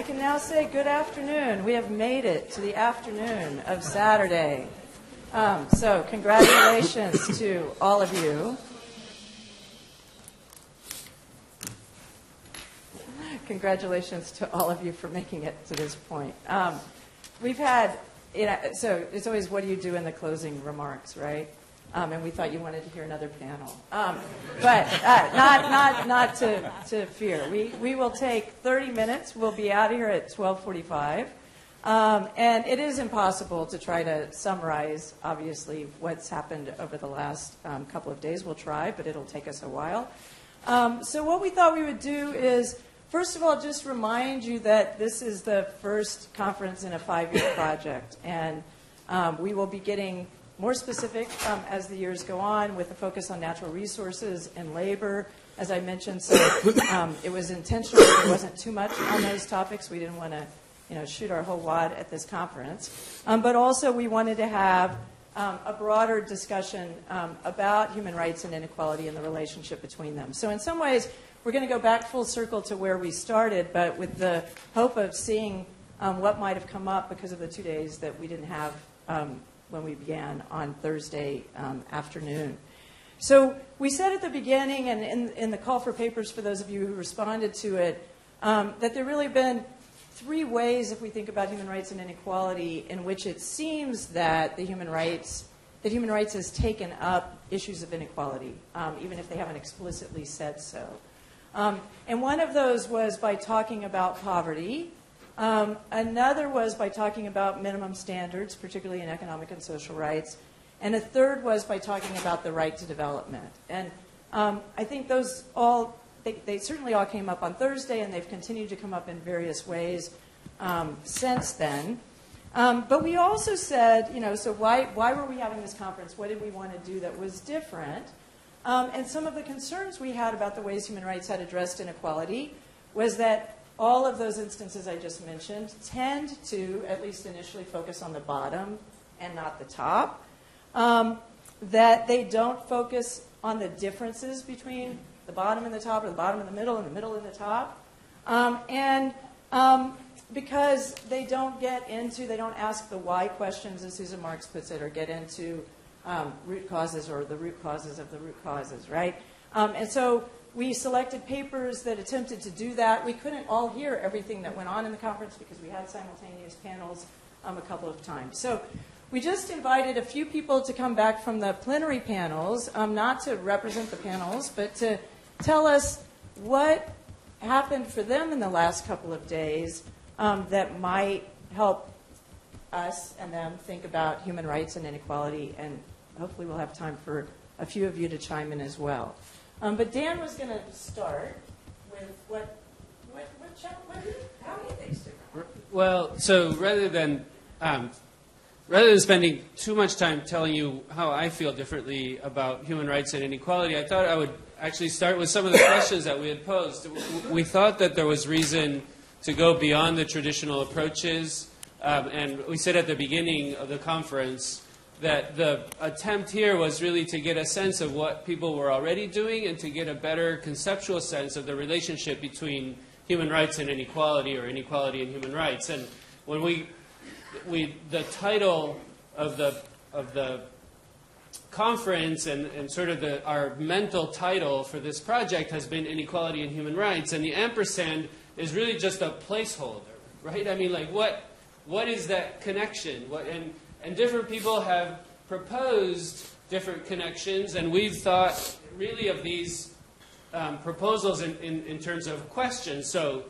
can now say good afternoon. We have made it to the afternoon of Saturday. So congratulations to all of you. Congratulations to all of you for making it to this point. We've had, so it's always what do you do in the closing remarks, right? And we thought you wanted to hear another panel. But not to fear. We will take 30 minutes. We'll be out of here at 12:45. And it is impossible to try to summarize, obviously, what's happened over the last couple of days. We'll try, but it'll take us a while. So what we thought we would do is, first of all, just remind you that this is the first conference in a 5-year project. And we will be getting more specific as the years go on, with a focus on natural resources and labor, as I mentioned. So it was intentional. There wasn't too much on those topics. We didn't want to shoot our whole wad at this conference. But also we wanted to have a broader discussion about human rights and inequality and the relationship between them. So in some ways, we're going to go back full circle to where we started, but with the hope of seeing what might have come up because of the 2 days that we didn't have when we began on Thursday afternoon. So we said at the beginning, and in the call for papers for those of you who responded to it, that there really have been 3 ways, if we think about human rights and inequality, in which it seems that human rights has taken up issues of inequality, even if they haven't explicitly said so. And one of those was by talking about poverty. Another was by talking about minimum standards, particularly in economic and social rights. And a third was by talking about the right to development. And I think those all, they certainly all came up on Thursday, and they've continued to come up in various ways since then. But we also said, so why were we having this conference? What did we want to do that was different? And some of the concerns we had about the ways human rights had addressed inequality was that all of those instances I just mentioned tend to, at least initially, focus on the bottom and not the top. That they don't focus on the differences between the bottom and the top, or the bottom and the middle and the top. Because they don't ask the why questions, as Susan Marks puts it, or get into root causes or the root causes of the root causes, right? And so we selected papers that attempted to do that. We couldn't all hear everything that went on in the conference because we had simultaneous panels a couple of times. So we just invited a few people to come back from the plenary panels, not to represent the panels, but to tell us what happened for them in the last couple of days that might help us and them think about human rights and inequality, and hopefully we'll have time for a few of you to chime in as well. But Dan was going to start with how he thinks different. Well, so rather than spending too much time telling you how I feel differently about human rights and inequality, I thought I would actually start with some of the questions that we had posed. We thought that there was reason to go beyond the traditional approaches, and we said at the beginning of the conference that the attempt here was really to get a sense of what people were already doing and to get a better conceptual sense of the relationship between human rights and inequality, or inequality and human rights. And when the title of the conference and sort of our mental title for this project has been Inequality and Human Rights, and the ampersand is really just a placeholder, right? I mean, like, what is that connection? And different people have proposed different connections, and we've thought really of these proposals in terms of questions. So,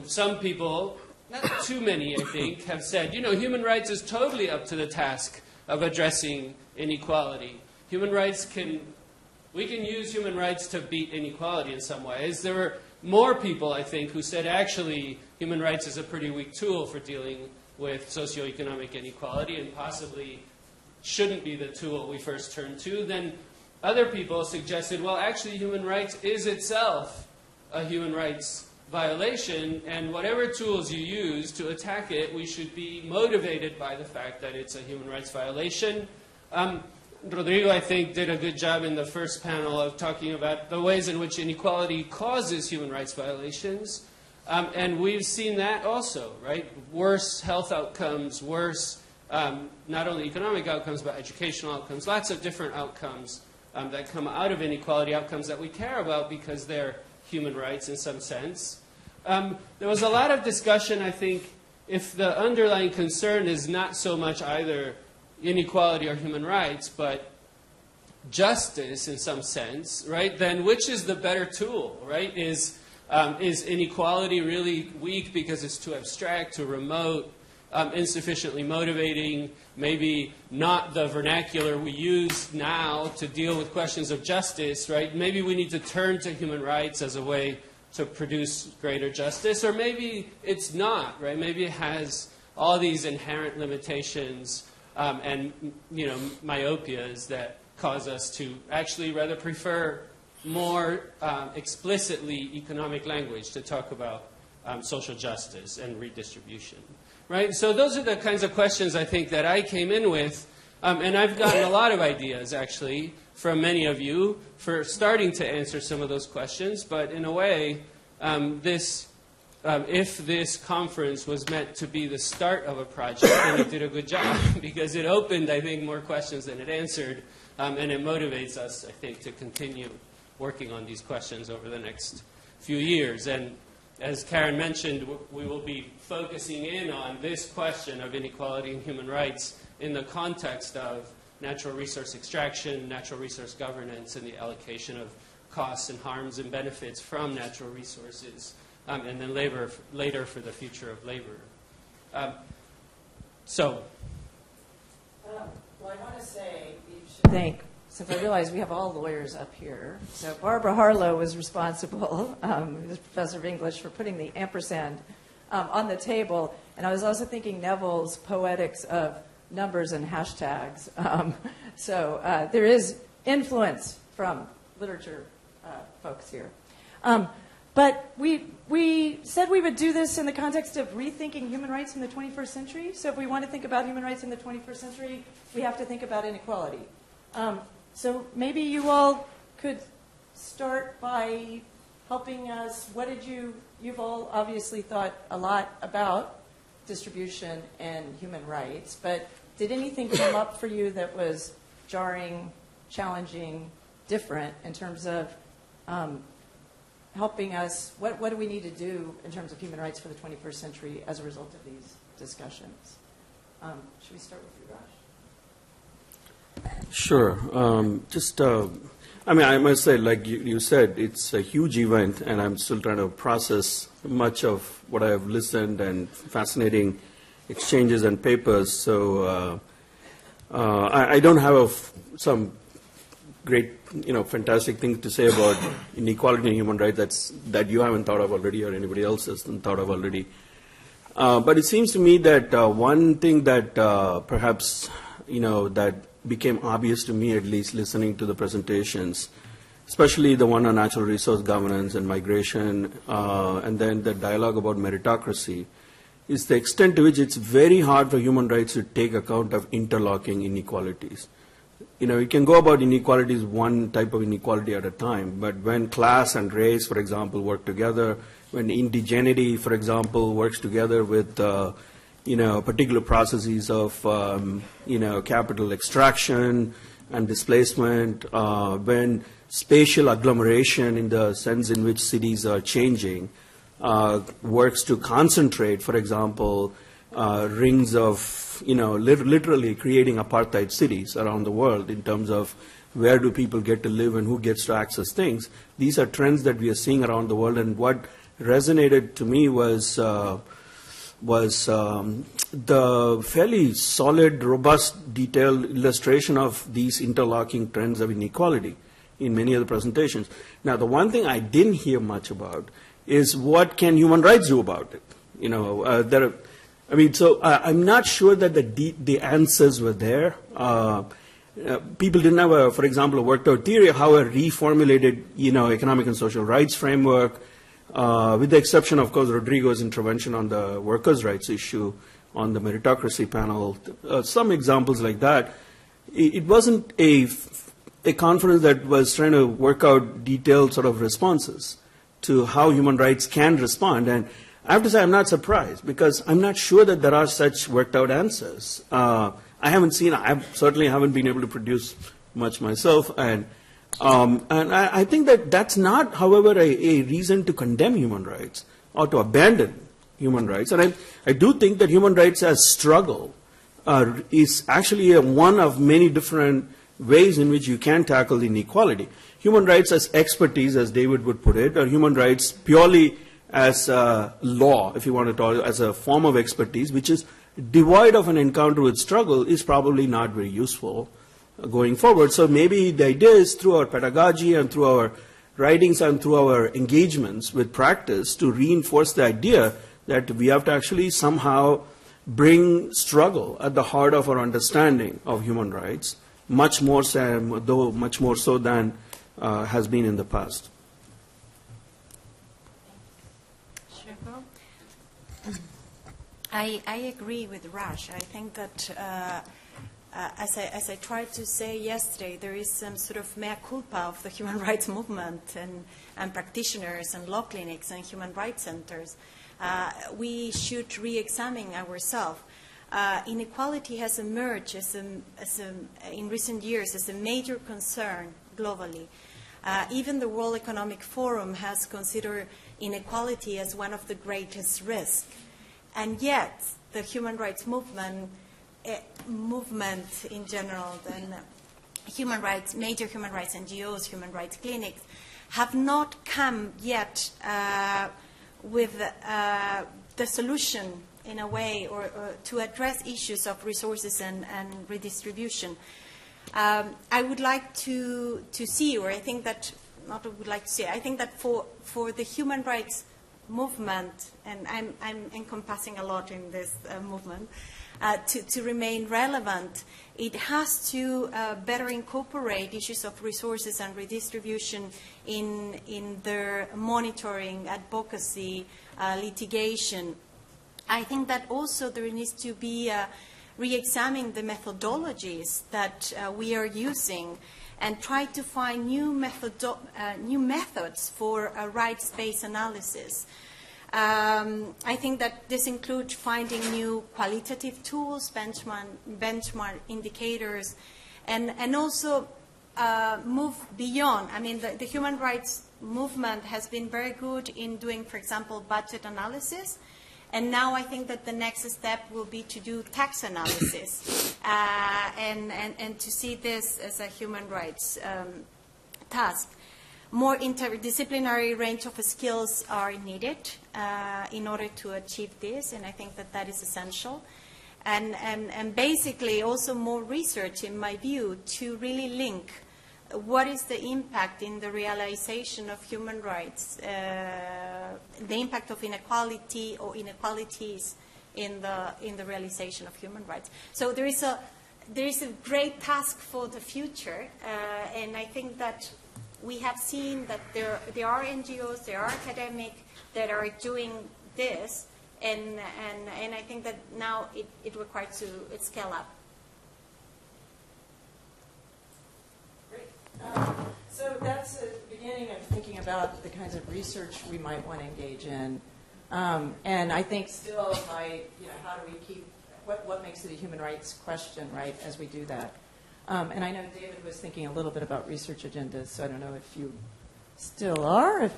some people, not too many, I think, have said, human rights is totally up to the task of addressing inequality. We can use human rights to beat inequality in some ways. There were more people, I think, who said, actually, human rights is a pretty weak tool for dealing with socioeconomic inequality and possibly shouldn't be the tool we first turn to. Then other people suggested, well, actually, human rights is itself a human rights violation, and whatever tools you use to attack it, we should be motivated by the fact that it's a human rights violation. Rodrigo, I think, did a good job in the first panel of talking about the ways in which inequality causes human rights violations. And we've seen that also, right? Worse health outcomes, worse not only economic outcomes, but educational outcomes, lots of different outcomes that come out of inequality, outcomes that we care about because they're human rights in some sense. There was a lot of discussion, I think, if the underlying concern is not so much either inequality or human rights, but justice in some sense, right, then which is the better tool, right? Is inequality really weak because it's too abstract, too remote, insufficiently motivating, maybe not the vernacular we use now to deal with questions of justice, right? Maybe we need to turn to human rights as a way to produce greater justice, or maybe it's not, right? Maybe it has all these inherent limitations and, myopias that cause us to actually rather prefer more explicitly economic language to talk about social justice and redistribution, right? So those are the kinds of questions I think that I came in with, and I've gotten a lot of ideas, actually, from many of you for starting to answer some of those questions. But in a way, if this conference was meant to be the start of a project, then it did a good job because it opened, I think, more questions than it answered, and it motivates us, I think, to continue working on these questions over the next few years. And as Karen mentioned, we will be focusing in on this question of inequality and human rights in the context of natural resource extraction, natural resource governance, and the allocation of costs and harms and benefits from natural resources, and then later for the future of labor. Well, I want to say you should thank, since I realize we have all lawyers up here, so Barbara Harlow was responsible, who's a professor of English, for putting the ampersand on the table. And I was also thinking Neville's poetics of numbers and hashtags. So there is influence from literature folks here. But we said we would do this in the context of rethinking human rights in the 21st century. So if we want to think about human rights in the 21st century, we have to think about inequality. So maybe you all could start by helping us. You've all obviously thought a lot about distribution and human rights, but did anything come up for you that was jarring, challenging, different in terms of helping us? What do we need to do in terms of human rights for the 21st century as a result of these discussions? Should we start with you, Raj? Sure. I must say, like you said, it's a huge event, and I'm still trying to process much of what I have listened and fascinating exchanges and papers. So I don't have some great, fantastic things to say about inequality and human rights that you haven't thought of already or anybody else hasn't thought of already. But it seems to me that one thing that perhaps, that became obvious to me, at least listening to the presentations, especially the one on natural resource governance and migration, and then the dialogue about meritocracy, is the extent to which it's very hard for human rights to take account of interlocking inequalities. You can go about inequalities one type of inequality at a time, but when class and race, for example, work together, when indigeneity, for example, works together with particular processes of capital extraction and displacement, when spatial agglomeration, in the sense in which cities are changing, works to concentrate, for example, rings of, literally creating apartheid cities around the world in terms of where do people get to live and who gets to access things. These are trends that we are seeing around the world, and what resonated to me was the fairly solid, robust, detailed illustration of these interlocking trends of inequality in many of the presentations. Now, the one thing I didn't hear much about is what can human rights do about it? I'm not sure that the answers were there. People didn't have, for example, a worked-out theory of how a reformulated, economic and social rights framework, with the exception, of course, Rodrigo's intervention on the workers' rights issue on the meritocracy panel, some examples like that. It wasn't a conference that was trying to work out detailed sort of responses. to how human rights can respond. And I have to say I'm not surprised, because I'm not sure that there are such worked out answers. I certainly haven't been able to produce much myself. And I think that that's not, however, a reason to condemn human rights or to abandon human rights. And I do think that human rights as struggle is actually one of many different ways in which you can tackle inequality. Human rights as expertise, as David would put it, or human rights purely as law, if you want to talk, as a form of expertise, which is devoid of an encounter with struggle, is probably not very useful going forward. So maybe the idea is through our pedagogy and through our writings and through our engagements with practice to reinforce the idea that we have to actually somehow bring struggle at the heart of our understanding of human rights, much more so than has been in the past. I agree with Raj. I think that, as I tried to say yesterday, there is some sort of mea culpa of the human rights movement and practitioners and law clinics and human rights centers. We should re-examine ourselves. Inequality has emerged in recent years as a major concern globally. Even the World Economic Forum has considered inequality as one of the greatest risks. And yet, the human rights movement in general, and major human rights NGOs, human rights clinics, have not come yet with the solution in a way, or to address issues of resources and redistribution. I would like to see, or I think that, not would like to see, I think that for the human rights movement, and I'm encompassing a lot in this movement, to remain relevant, it has to better incorporate issues of resources and redistribution in their monitoring, advocacy, litigation. I think that also there needs to be re-examining the methodologies that we are using and try to find new methods for rights-based analysis. I think that this includes finding new qualitative tools, benchmark indicators, and also move beyond. I mean, the human rights movement has been very good in doing, for example, budget analysis. And now I think that the next step will be to do tax analysis and to see this as a human rights task. More interdisciplinary range of skills are needed in order to achieve this, and I think that that is essential. And basically also more research, in my view, to really link what is the impact in the realization of human rights, the impact of inequality or inequalities in the realization of human rights. So there is a great task for the future, and I think that we have seen that there are NGOs, there are academics that are doing this, and I think that now it requires to scale up. So that's the beginning of thinking about the kinds of research we might want to engage in. And I think still, how do we keep, what makes it a human rights question, right, as we do that? And I know David was thinking a little bit about research agendas, so I don't know if you still are.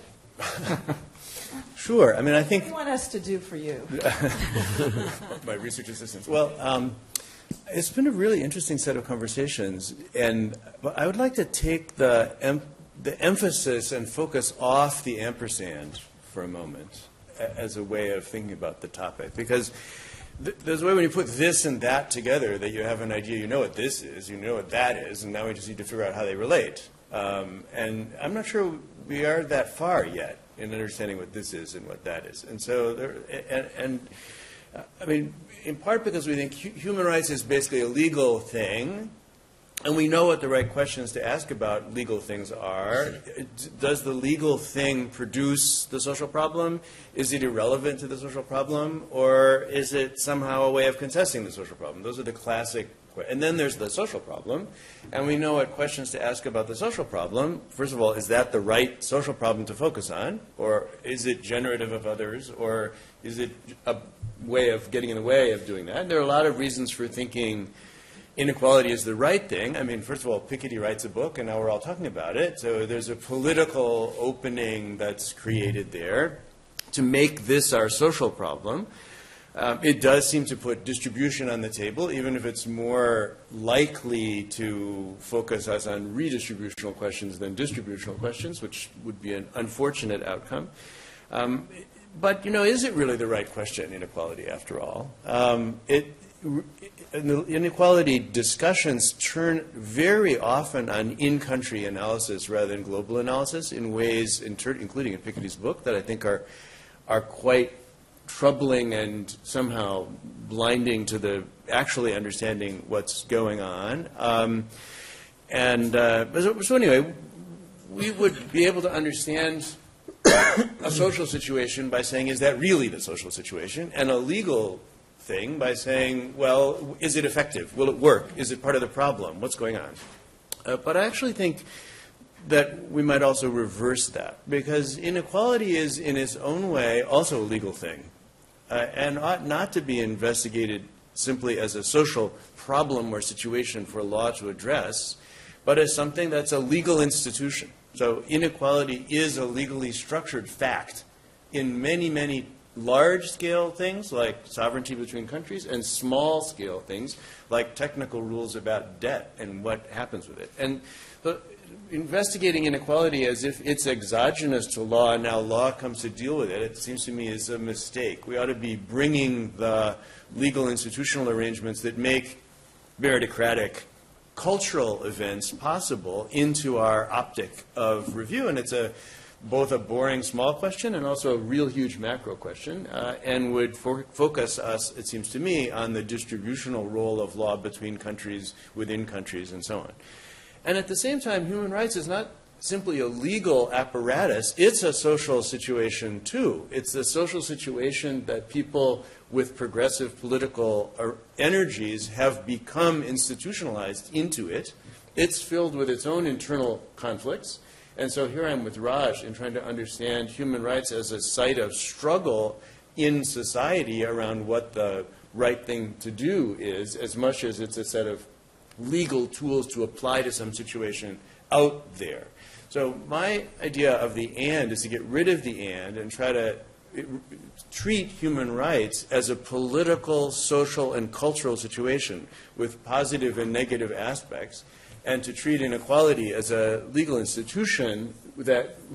Sure. I mean, I think... What do you want us to do for you? My research assistants. Well, it's been a really interesting set of conversations, and I would like to take the emphasis and focus off the ampersand for a moment as a way of thinking about the topic, because there's a way when you put this and that together that you have an idea, you know what this is, you know what that is, and now we just need to figure out how they relate. And I'm not sure we are that far yet in understanding what this is and what that is. And so, I mean, in part because we think human rights is basically a legal thing, and we know what the right questions to ask about legal things are. Does the legal thing produce the social problem? Is it irrelevant to the social problem? Or is it somehow a way of contesting the social problem? Those are the classic And then there's the social problem, and we know what questions to ask about the social problem. First of all, is that the right social problem to focus on, or is it generative of others, or is it a way of getting in the way of doing that? And there are a lot of reasons for thinking inequality is the right thing. I mean, first of all, Piketty writes a book, and now we're all talking about it. So there's a political opening that's created there to make this our social problem. It does seem to put distribution on the table, even if it's more likely to focus us on redistributional questions than distributional questions, which would be an unfortunate outcome. But, you know, is it really the right question, inequality, after all? Inequality discussions turn very often on in-country analysis rather than global analysis in ways, including in Piketty's book, that I think are quite troubling and somehow blinding to the actually understanding what's going on. So anyway, we would be able to understand a social situation by saying, is that really the social situation? And a legal thing by saying, well, is it effective? Will it work? Is it part of the problem? What's going on? But I actually think that we might also reverse that, because inequality is, in its own way, also a legal thing, and ought not to be investigated simply as a social problem or situation for law to address, but as something that's a legal institution. So inequality is a legally structured fact in many, many large-scale things like sovereignty between countries and small-scale things like technical rules about debt and what happens with it. And investigating inequality as if it's exogenous to law and now law comes to deal with it, it seems to me is a mistake. We ought to be bringing the legal institutional arrangements that make meritocratic cultural events possible into our optic of review. And it's both a boring small question and also a real huge macro question, and would focus us, it seems to me, on the distributional role of law between countries, within countries, and so on. And at the same time, human rights is not simply a legal apparatus, it's a social situation too. It's a social situation that people with progressive political energies have become institutionalized into it. It's filled with its own internal conflicts. And so here I am with Raj in trying to understand human rights as a site of struggle in society around what the right thing to do is, as much as it's a set of legal tools to apply to some situation out there. So my idea of the and is to get rid of the and try to treat human rights as a political, social, and cultural situation with positive and negative aspects, and to treat inequality as a legal institution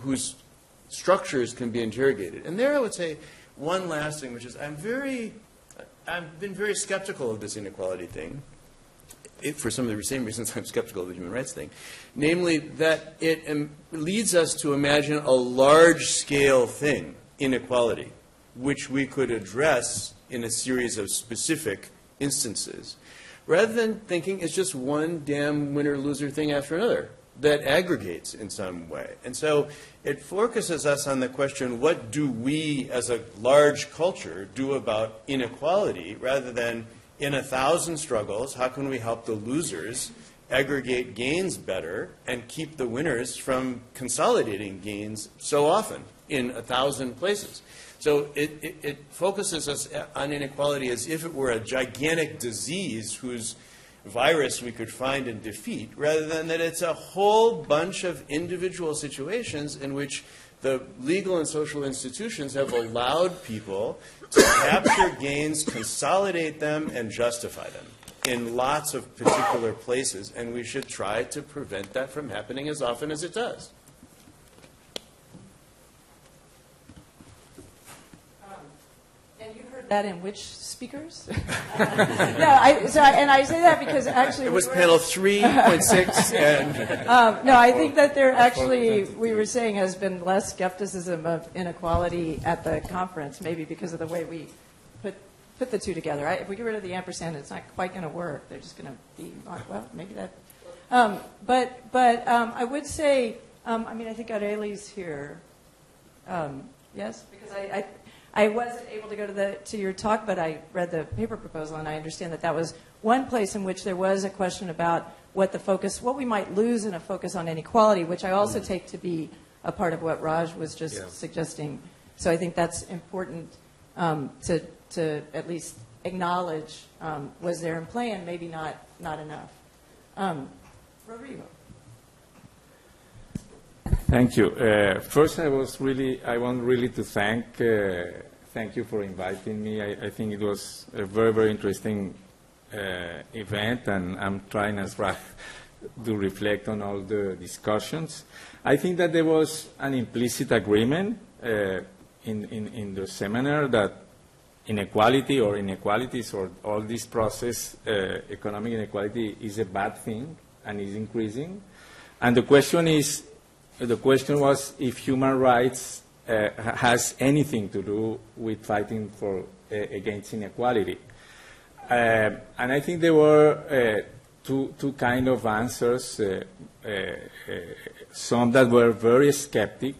whose structures can be interrogated. And there I would say one last thing, which is I've been very skeptical of this inequality thing, for some of the same reasons I'm skeptical of the human rights thing, namely that it leads us to imagine a large-scale thing, inequality, which we could address in a series of specific instances, rather than thinking it's just one damn winner-loser thing after another that aggregates in some way. And so it focuses us on the question, what do we as a large culture do about inequality, rather than in 1,000 struggles, how can we help the losers aggregate gains better and keep the winners from consolidating gains so often in 1,000 places? So it focuses us on inequality as if it were a gigantic disease whose virus we could find and defeat, rather than that it's a whole bunch of individual situations in which the legal and social institutions have allowed people to capture gains, consolidate them, and justify them in lots of particular places, and we should try to prevent that from happening as often as it does. That in which speakers? I say that because actually it was panel 3.6 and no, I think that there actually, we were saying, has been less skepticism of inequality at the conference, maybe because of the way we put the two together. If we get rid of the ampersand, it's not quite going to work. They're just going to be, well, maybe that. But I would say, I think Aureli's here. Yes, because I wasn't able to go to your talk, but I read the paper proposal, and I understand that that was one place in which there was a question about what we might lose in a focus on inequality, which I also take to be a part of what Raj was just suggesting. So I think that's important to at least acknowledge was there in play, and maybe not enough. Rodrigo. Thank you. First, I want really to thank you for inviting me. I think it was a very, very interesting event, and I'm trying as well to reflect on all the discussions. I think that there was an implicit agreement in the seminar that inequality or inequalities or all this process, economic inequality, is a bad thing and is increasing. And the question was if human rights has anything to do with fighting against inequality. And I think there were two kind of answers, some that were very skeptic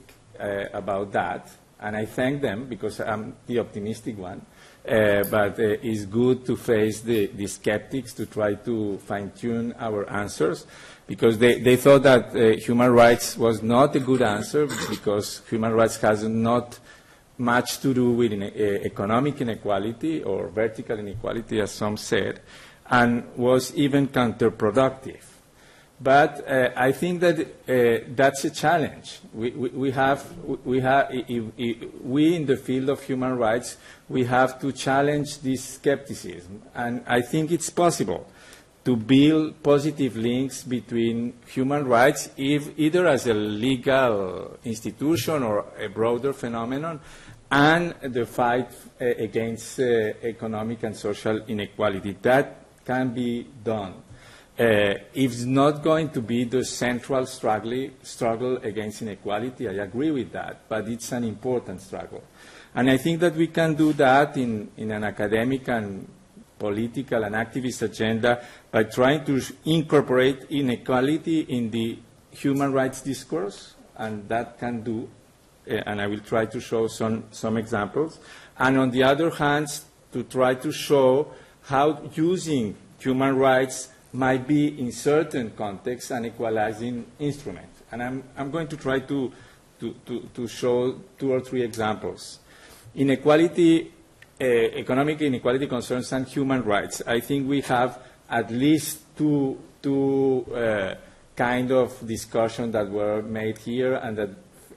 about that, and I thank them because I'm the optimistic one. But it's good to face the skeptics to try to fine-tune our answers, because they thought that human rights was not a good answer because human rights has not much to do with economic inequality or vertical inequality, as some said, and was even counterproductive. But I think that that's a challenge. We in the field of human rights, we have to challenge this skepticism. And I think it's possible to build positive links between human rights, either as a legal institution or a broader phenomenon, and the fight against economic and social inequality. That can be done. It's not going to be the central struggle against inequality. I agree with that, but it's an important struggle. And I think that we can do that in an academic and political and activist agenda by trying to incorporate inequality in the human rights discourse, and that can do, and I will try to show some examples. And on the other hand, to try to show how using human rights might be, in certain contexts, an equalizing instrument. And I'm going to try to show 2 or 3 examples. Inequality, economic inequality concerns and human rights. I think we have at least two kind of discussion that were made here and that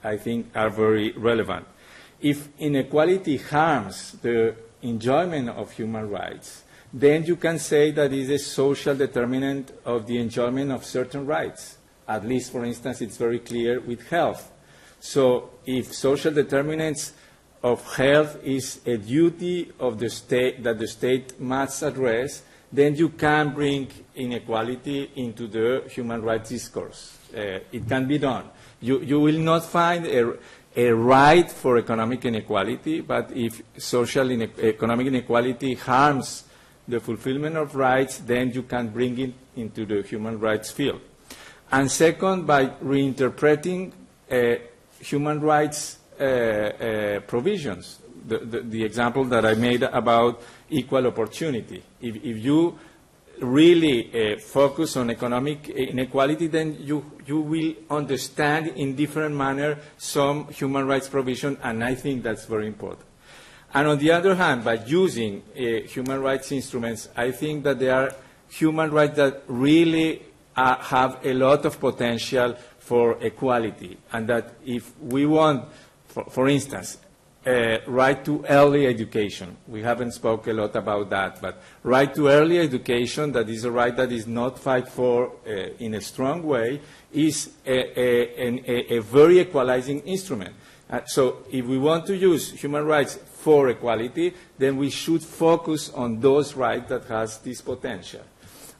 I think are very relevant. If inequality harms the enjoyment of human rights, then you can say that it is a social determinant of the enjoyment of certain rights. At least, for instance, it's very clear with health. So if social determinants of health is a duty of the state that the state must address, then you can bring inequality into the human rights discourse. It can be done. You will not find a right for economic inequality, but if economic inequality harms the fulfillment of rights, then you can bring it into the human rights field. And second, by reinterpreting human rights provisions. The example that I made about equal opportunity. If you really focus on economic inequality, then you will understand in different manner some human rights provision, and I think that's very important. And on the other hand, by using human rights instruments, I think that there are human rights that really have a lot of potential for equality, and that if we want, for instance, right to early education. We haven't spoken a lot about that, but right to early education, that is a right that is not fight for in a strong way, is a very equalizing instrument. So if we want to use human rights for equality, then we should focus on those rights that has this potential.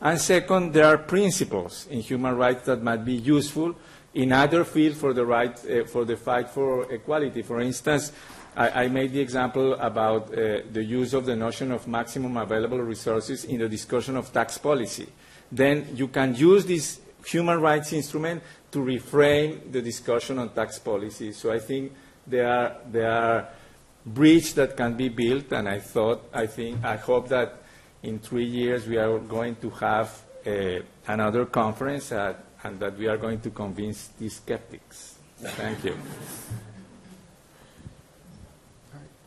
And second, there are principles in human rights that might be useful in other fields for the right for the fight for equality. For instance, I made the example about the use of the notion of maximum available resources in the discussion of tax policy. Then you can use this human rights instrument to reframe the discussion on tax policy. So I think there are bridge that can be built, and I hope that in 3 years we are going to have another conference and that we are going to convince these skeptics. Thank you.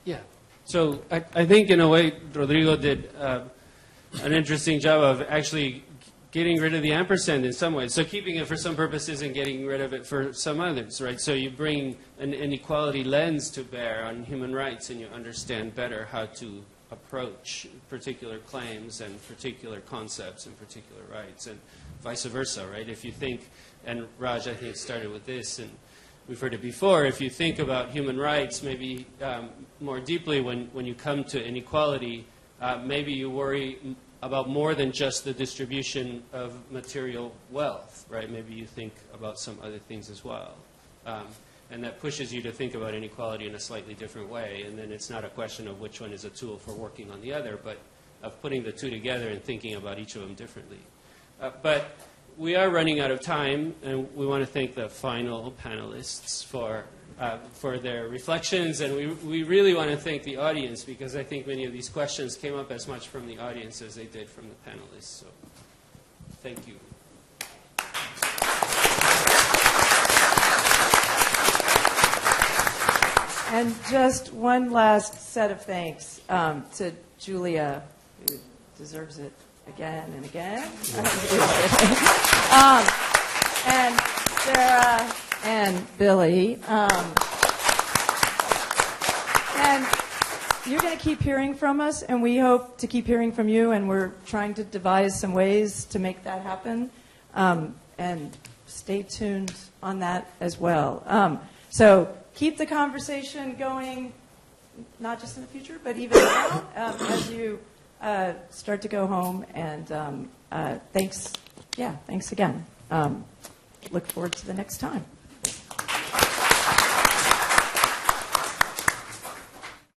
Yeah. So I think in a way Rodrigo did an interesting job of actually getting rid of the ampersand in some ways. So keeping it for some purposes and getting rid of it for some others, right? So you bring an inequality lens to bear on human rights and you understand better how to approach particular claims and particular concepts and particular rights and vice versa, right? If you think, and Raj, I think started with this, and we've heard it before, if you think about human rights maybe more deeply when you come to inequality, maybe you worry about more than just the distribution of material wealth, right? Maybe you think about some other things as well. And that pushes you to think about inequality in a slightly different way. And then it's not a question of which one is a tool for working on the other, but of putting the two together and thinking about each of them differently. But we are running out of time, and we want to thank the final panelists for their reflections, and we really want to thank the audience, because I think many of these questions came up as much from the audience as they did from the panelists. So thank you. And just one last set of thanks to Julia, who deserves it again and again. And Sarah and Billy. And you're going to keep hearing from us, and we hope to keep hearing from you, and we're trying to devise some ways to make that happen. And stay tuned on that as well. So keep the conversation going, not just in the future, but even now as you start to go home. And thanks again. Look forward to the next time.